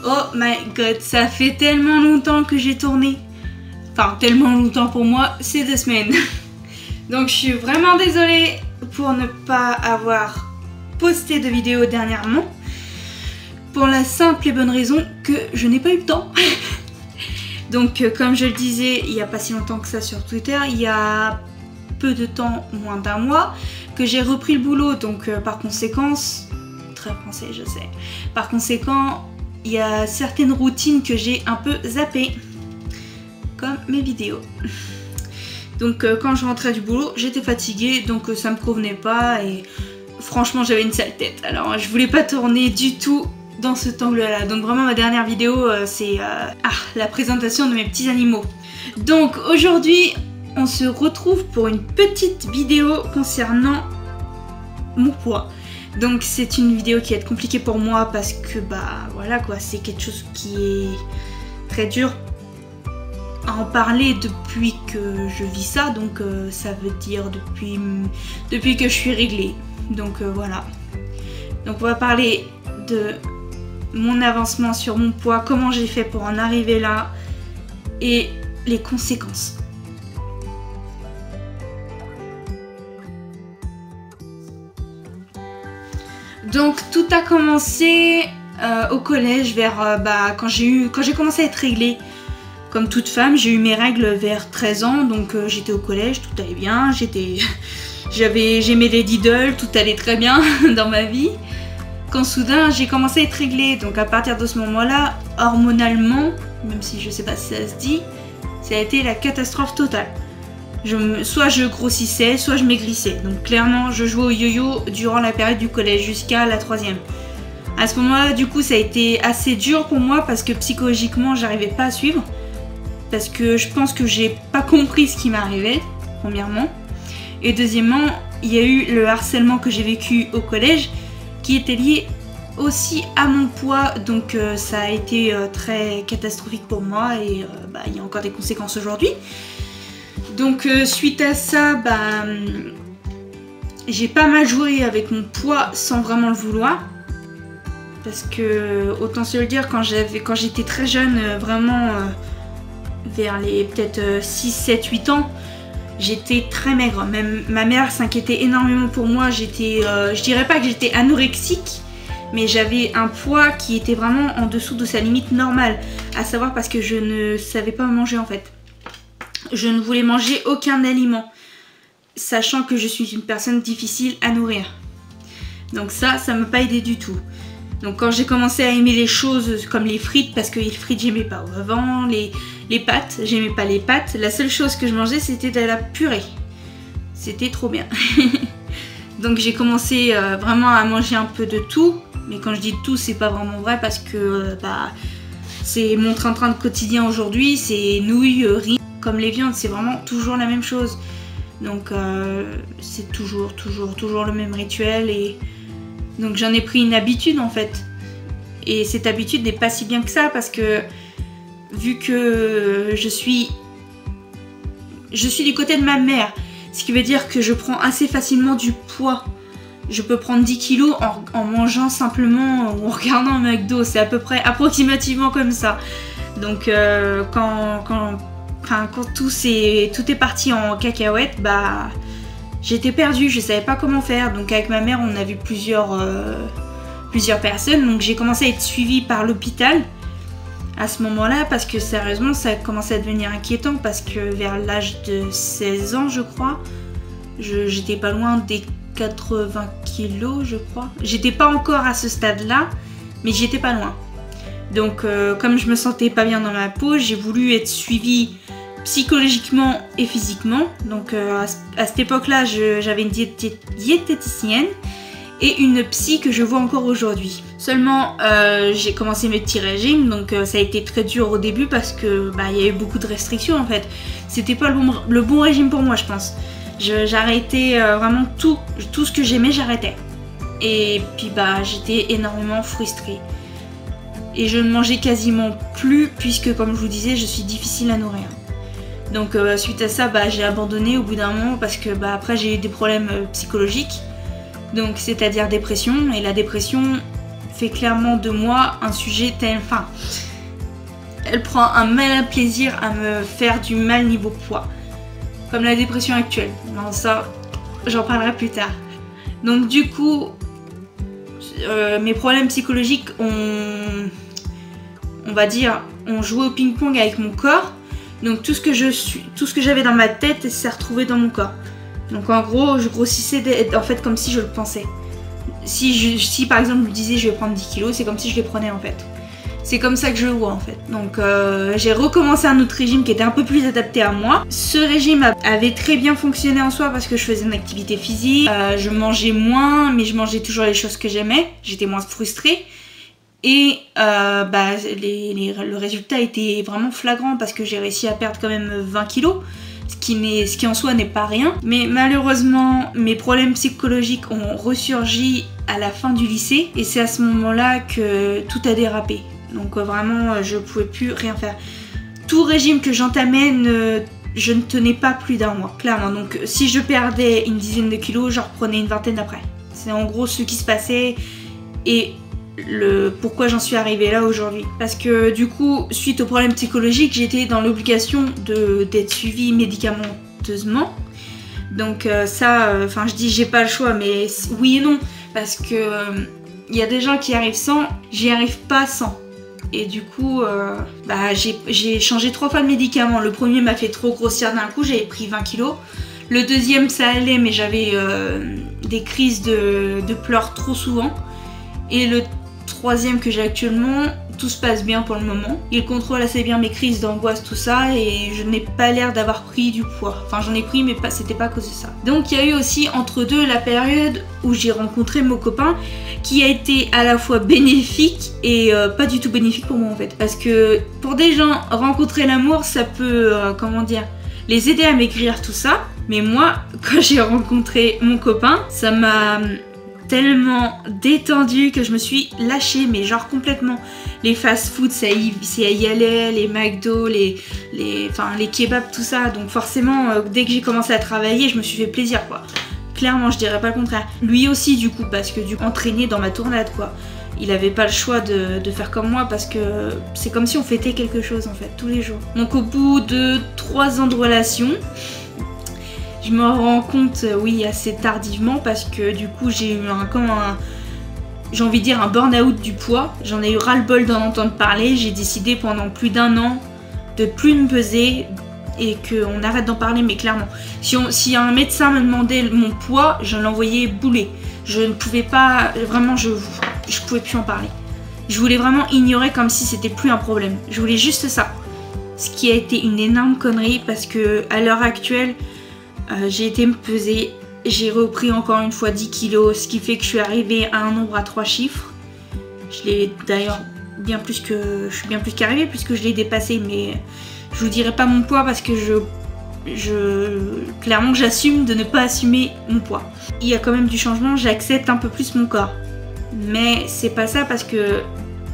Oh my god, ça fait tellement longtemps que j'ai tourné. Enfin, tellement longtemps pour moi, c'est 2 semaines. Donc je suis vraiment désolée pour ne pas avoir posté de vidéo dernièrement. Pour la simple et bonne raison que je n'ai pas eu le temps. Donc comme je le disais, il n'y a pas si longtemps que ça sur Twitter, il y a peu de temps, moins d'1 mois, que j'ai repris le boulot. Donc par conséquent, très français je sais, par conséquent, il y a certaines routines que j'ai un peu zappées, comme mes vidéos. Donc quand je rentrais du boulot, j'étais fatiguée, donc ça me convenait pas et franchement j'avais une sale tête. Alors je voulais pas tourner du tout dans cet angle-là. Donc vraiment ma dernière vidéo c'est la présentation de mes petits animaux. Donc aujourd'hui on se retrouve pour une petite vidéo concernant mon poids. Donc c'est une vidéo qui va être compliquée pour moi parce que bah voilà quoi, c'est quelque chose qui est très dur à en parler depuis que je vis ça, donc ça veut dire depuis que je suis réglée. Donc voilà. Donc on va parler de mon avancement sur mon poids, comment j'ai fait pour en arriver là et les conséquences. Donc tout a commencé au collège vers quand j'ai commencé à être réglée. Comme toute femme, j'ai eu mes règles vers 13 ans, donc j'étais au collège, tout allait bien, j'aimais les Diddle, tout allait très bien dans ma vie. Quand soudain j'ai commencé à être réglée, donc à partir de ce moment-là, hormonalement, même si je sais pas si ça se dit, ça a été la catastrophe totale. Soit je grossissais, soit je maigrissais. Donc clairement, je jouais au yo-yo durant la période du collège jusqu'à la 3e. À ce moment-là, du coup, ça a été assez dur pour moi parce que psychologiquement, j'arrivais pas à suivre. Parce que je pense que j'ai pas compris ce qui m'arrivait, premièrement. Et deuxièmement, il y a eu le harcèlement que j'ai vécu au collège qui était lié aussi à mon poids. Donc ça a été très catastrophique pour moi et il y a encore des conséquences aujourd'hui. Donc suite à ça, j'ai pas mal joué avec mon poids sans vraiment le vouloir. Parce que, autant se le dire, quand j'étais très jeune, vraiment vers les peut-être 6, 7, 8 ans, j'étais très maigre. Même ma mère s'inquiétait énormément pour moi. Je dirais pas que j'étais anorexique, mais j'avais un poids qui était vraiment en dessous de sa limite normale. À savoir parce que je ne savais pas manger en fait. Je ne voulais manger aucun aliment, sachant que je suis une personne difficile à nourrir. Donc ça m'a pas aidé du tout. Donc quand j'ai commencé à aimer les choses comme les frites, parce que les frites j'aimais pas avant, les pâtes, j'aimais pas les pâtes, la seule chose que je mangeais c'était de la purée. C'était trop bien. Donc j'ai commencé vraiment à manger un peu de tout, mais quand je dis tout c'est pas vraiment vrai parce que c'est mon train-train de quotidien aujourd'hui, c'est nouilles, riz. Comme les viandes, c'est vraiment toujours la même chose. Donc c'est toujours le même rituel. Et donc j'en ai pris une habitude en fait. Et cette habitude n'est pas si bien que ça parce que vu que je suis du côté de ma mère, ce qui veut dire que je prends assez facilement du poids. Je peux prendre 10 kilos en mangeant simplement ou en regardant un McDo. C'est à peu près approximativement comme ça. Donc quand tout est parti en cacahuète, j'étais perdue, je savais pas comment faire. Donc avec ma mère, on a vu plusieurs personnes. Donc j'ai commencé à être suivie par l'hôpital à ce moment-là parce que sérieusement, ça a commencé à devenir inquiétant parce que vers l'âge de 16 ans, je crois, j'étais pas loin des 80 kilos, je crois. J'étais pas encore à ce stade-là, mais j'étais pas loin. Donc comme je me sentais pas bien dans ma peau, j'ai voulu être suivie psychologiquement et physiquement. Donc à cette époque-là, j'avais une diététicienne et une psy que je vois encore aujourd'hui. Seulement, j'ai commencé mes petits régimes, donc ça a été très dur au début parce que il y a eu beaucoup de restrictions en fait. C'était pas le bon régime pour moi, je pense. J'arrêtais vraiment tout ce que j'aimais, j'arrêtais. Et puis j'étais énormément frustrée. Et je ne mangeais quasiment plus puisque, comme je vous disais, je suis difficile à nourrir. Donc suite à ça, j'ai abandonné au bout d'un moment parce que après j'ai eu des problèmes psychologiques. Donc c'est-à-dire dépression. Et la dépression, fait clairement de moi un sujet enfin, elle prend un malin plaisir à me faire du mal niveau poids. Comme la dépression actuelle. Non, ça, j'en parlerai plus tard. Donc du coup, mes problèmes psychologiques ont joué au ping-pong avec mon corps. Donc tout ce que j'avais dans ma tête s'est retrouvé dans mon corps. Donc en gros, je grossissais en fait comme si je le pensais. Si par exemple je me disais je vais prendre 10 kilos, c'est comme si je les prenais en fait. C'est comme ça que je le vois en fait. Donc j'ai recommencé un autre régime qui était un peu plus adapté à moi. Ce régime avait très bien fonctionné en soi parce que je faisais une activité physique. Je mangeais moins, mais je mangeais toujours les choses que j'aimais. J'étais moins frustrée. Et le résultat était vraiment flagrant parce que j'ai réussi à perdre quand même 20 kilos. Ce qui en soi n'est pas rien. Mais malheureusement, mes problèmes psychologiques ont ressurgi à la fin du lycée. Et c'est à ce moment-là que tout a dérapé. Donc vraiment, je pouvais plus rien faire. Tout régime que j'entamais, je ne tenais pas plus d'un mois, clairement. Donc si je perdais une dizaine de kilos, je reprenais une vingtaine après. C'est en gros ce qui se passait et pourquoi j'en suis arrivée là aujourd'hui. Parce que du coup, suite aux problèmes psychologiques, j'étais dans l'obligation d'être suivie médicamenteusement. Donc je dis j'ai pas le choix, mais oui et non. Parce que y a des gens qui arrivent sans, j'y arrive pas sans. Et du coup, j'ai changé 3 fois de médicament. Le premier m'a fait trop grossir d'un coup, j'avais pris 20 kilos. Le deuxième, ça allait, mais j'avais des crises de pleurs trop souvent. Et le troisième que j'ai actuellement, tout se passe bien pour le moment. Il contrôle assez bien mes crises d'angoisse, tout ça, et je n'ai pas l'air d'avoir pris du poids. Enfin, j'en ai pris, mais c'était pas à cause de ça. Donc, il y a eu aussi entre deux la période où j'ai rencontré mon copain, qui a été à la fois bénéfique et pas du tout bénéfique pour moi en fait. Parce que pour des gens, rencontrer l'amour, ça peut, les aider à maigrir, tout ça. Mais moi, quand j'ai rencontré mon copain, ça m'a tellement détendue que je me suis lâchée, mais genre complètement. Les fast-food, ça y allait, les McDo, les kebabs, tout ça. Donc forcément, dès que j'ai commencé à travailler, je me suis fait plaisir quoi. Clairement, je dirais pas le contraire. Lui aussi du coup, parce que du coup, entraîné dans ma tournade quoi. Il avait pas le choix de faire comme moi parce que c'est comme si on fêtait quelque chose en fait, tous les jours. Donc au bout de 3 ans de relation, je me rends compte, oui, assez tardivement parce que du coup j'ai eu j'ai envie de dire un burn-out du poids. J'en ai eu ras-le-bol d'en entendre parler. J'ai décidé pendant plus d'1 an de plus me peser et qu'on arrête d'en parler, mais clairement. Si un médecin me demandait mon poids, je l'envoyais bouler. Je ne pouvais pas, vraiment, je pouvais plus en parler. Je voulais vraiment ignorer comme si c'était plus un problème. Je voulais juste ça. Ce qui a été une énorme connerie parce que à l'heure actuelle, j'ai été me peser. J'ai repris encore une fois 10 kilos, ce qui fait que je suis arrivée à un nombre à 3 chiffres. Je l'ai d'ailleurs je suis bien plus qu'arrivée puisque je l'ai dépassé, mais je vous dirai pas mon poids parce que clairement j'assume de ne pas assumer mon poids. Il y a quand même du changement, j'accepte un peu plus mon corps. Mais c'est pas ça parce que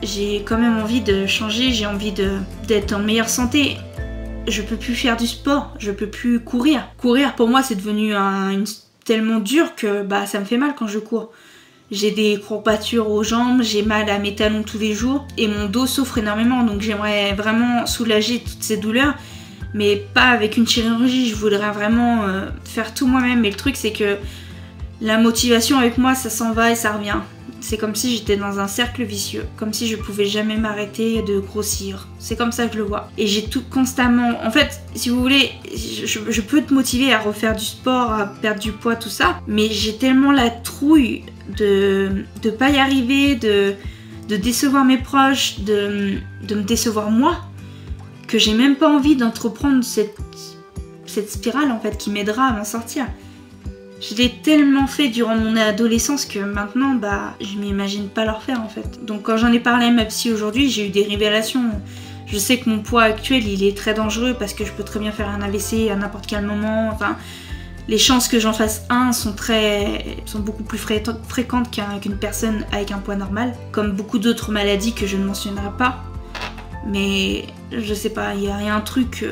j'ai quand même envie de changer, j'ai envie d'être en meilleure santé. Je peux plus faire du sport, je peux plus courir. Courir pour moi c'est devenu tellement dur que ça me fait mal quand je cours. J'ai des courbatures aux jambes, j'ai mal à mes talons tous les jours et mon dos souffre énormément, donc j'aimerais vraiment soulager toutes ces douleurs, mais pas avec une chirurgie. Je voudrais vraiment faire tout moi-même, mais le truc c'est que la motivation avec moi ça s'en va et ça revient. C'est comme si j'étais dans un cercle vicieux, comme si je pouvais jamais m'arrêter de grossir. C'est comme ça que je le vois. Et j'ai tout constamment... En fait, si vous voulez, je peux te motiver à refaire du sport, à perdre du poids, tout ça, mais j'ai tellement la trouille de pas y arriver, de décevoir mes proches, de me décevoir moi, que j'ai même pas envie d'entreprendre cette spirale en fait qui m'aidera à m'en sortir. Je l'ai tellement fait durant mon adolescence que maintenant, je m'imagine pas le refaire en fait. Donc quand j'en ai parlé à ma psy aujourd'hui, j'ai eu des révélations. Je sais que mon poids actuel, il est très dangereux parce que je peux très bien faire un AVC à n'importe quel moment. Enfin, les chances que j'en fasse un sont beaucoup plus fréquentes qu'une personne avec un poids normal. Comme beaucoup d'autres maladies que je ne mentionnerai pas. Mais je sais pas, il y a un truc...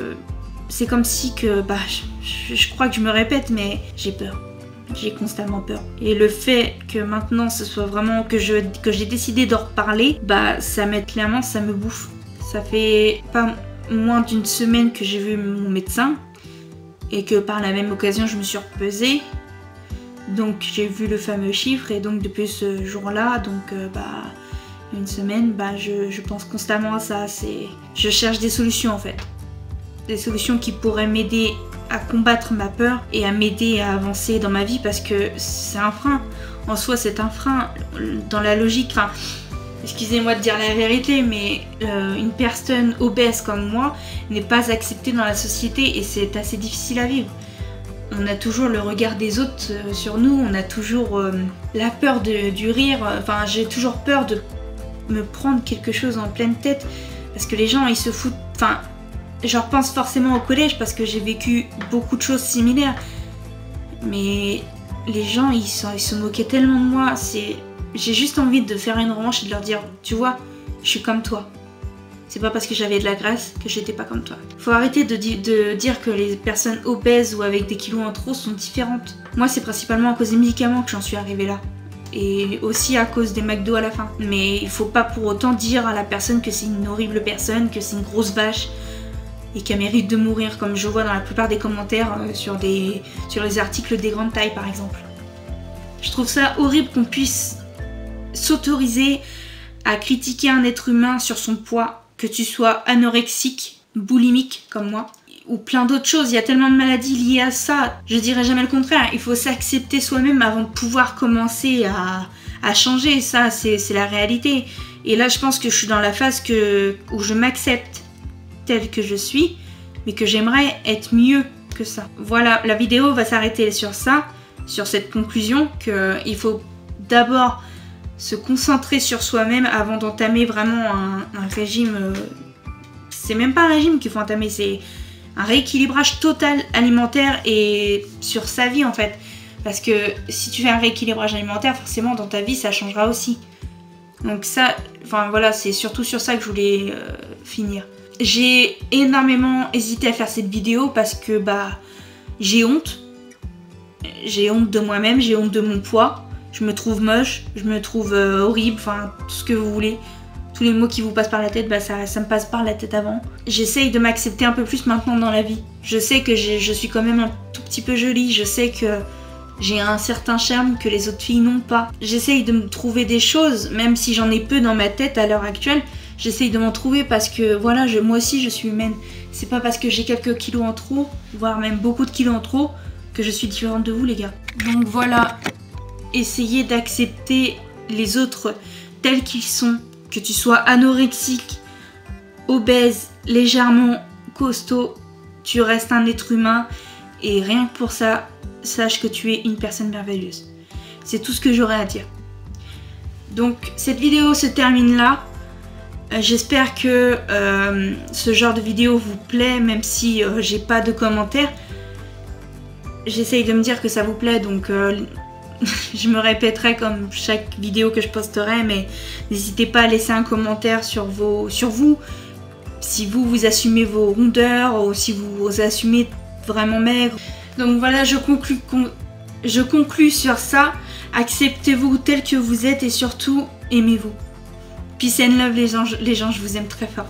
c'est comme si que... je crois que je me répète, mais j'ai peur. j'ai constamment peur. Et le fait que maintenant ce soit vraiment que j'ai décidé d'en reparler, bah clairement ça me bouffe. Ça fait pas moins d'une semaine que j'ai vu mon médecin et que par la même occasion je me suis repesée. Donc j'ai vu le fameux chiffre et donc depuis ce jour-là, donc une semaine, je pense constamment à ça. Je cherche des solutions en fait. Des solutions qui pourraient m'aider à combattre ma peur et à m'aider à avancer dans ma vie parce que c'est un frein. En soi c'est un frein dans la logique. Enfin, excusez-moi de dire la vérité, mais une personne obèse comme moi n'est pas acceptée dans la société et c'est assez difficile à vivre. On a toujours le regard des autres sur nous, on a toujours la peur du rire. Enfin, j'ai toujours peur de me prendre quelque chose en pleine tête parce que les gens ils se foutent. Enfin, je repense forcément au collège parce que j'ai vécu beaucoup de choses similaires. Mais les gens ils se moquaient tellement de moi. J'ai juste envie de faire une revanche et de leur dire, tu vois, je suis comme toi. C'est pas parce que j'avais de la graisse que j'étais pas comme toi. Faut arrêter de dire que les personnes obèses ou avec des kilos en trop sont différentes. Moi, c'est principalement à cause des médicaments que j'en suis arrivée là. Et aussi à cause des McDo à la fin. Mais il faut pas pour autant dire à la personne que c'est une horrible personne, que c'est une grosse vache et qu'elle mérite de mourir, comme je vois dans la plupart des commentaires sur les articles des grandes tailles par exemple. Je trouve ça horrible qu'on puisse s'autoriser à critiquer un être humain sur son poids, que tu sois anorexique, boulimique comme moi, ou plein d'autres choses. Il y a tellement de maladies liées à ça. Je dirais jamais le contraire. Il faut s'accepter soi-même avant de pouvoir commencer à changer. Ça, c'est la réalité. Et là, je pense que je suis dans la phase où je m'accepte telle que je suis, mais que j'aimerais être mieux que ça. Voilà, la vidéo va s'arrêter sur ça, sur cette conclusion qu'il faut d'abord se concentrer sur soi-même avant d'entamer vraiment un régime. C'est même pas un régime qu'il faut entamer, c'est un rééquilibrage total alimentaire et sur sa vie en fait. Parce que si tu fais un rééquilibrage alimentaire, forcément dans ta vie ça changera aussi. Donc ça, enfin voilà, c'est surtout sur ça que je voulais finir. J'ai énormément hésité à faire cette vidéo parce que j'ai honte. J'ai honte de moi-même, j'ai honte de mon poids. Je me trouve moche, je me trouve horrible, enfin tout ce que vous voulez. Tous les mots qui vous passent par la tête, ça me passe par la tête avant. J'essaye de m'accepter un peu plus maintenant dans la vie. Je sais que je suis quand même un tout petit peu jolie, je sais que j'ai un certain charme que les autres filles n'ont pas. J'essaye de me trouver des choses, même si j'en ai peu dans ma tête à l'heure actuelle. J'essaye de m'en trouver parce que voilà, moi aussi je suis humaine. C'est pas parce que j'ai quelques kilos en trop, voire même beaucoup de kilos en trop, que je suis différente de vous les gars. Donc voilà. Essayez d'accepter les autres tels qu'ils sont, que tu sois anorexique, obèse, légèrement costaud, tu restes un être humain et rien que pour ça, sache que tu es une personne merveilleuse. C'est tout ce que j'aurais à dire. Donc cette vidéo se termine là. J'espère que ce genre de vidéo vous plaît, même si j'ai pas de commentaires. J'essaye de me dire que ça vous plaît, donc je me répéterai comme chaque vidéo que je posterai, mais n'hésitez pas à laisser un commentaire sur vous, si vous assumez vos rondeurs ou si vous assumez vraiment maigre. Donc voilà, je conclus sur ça. Acceptez-vous tel que vous êtes et surtout aimez-vous. Peace and love les gens, je vous aime très fort.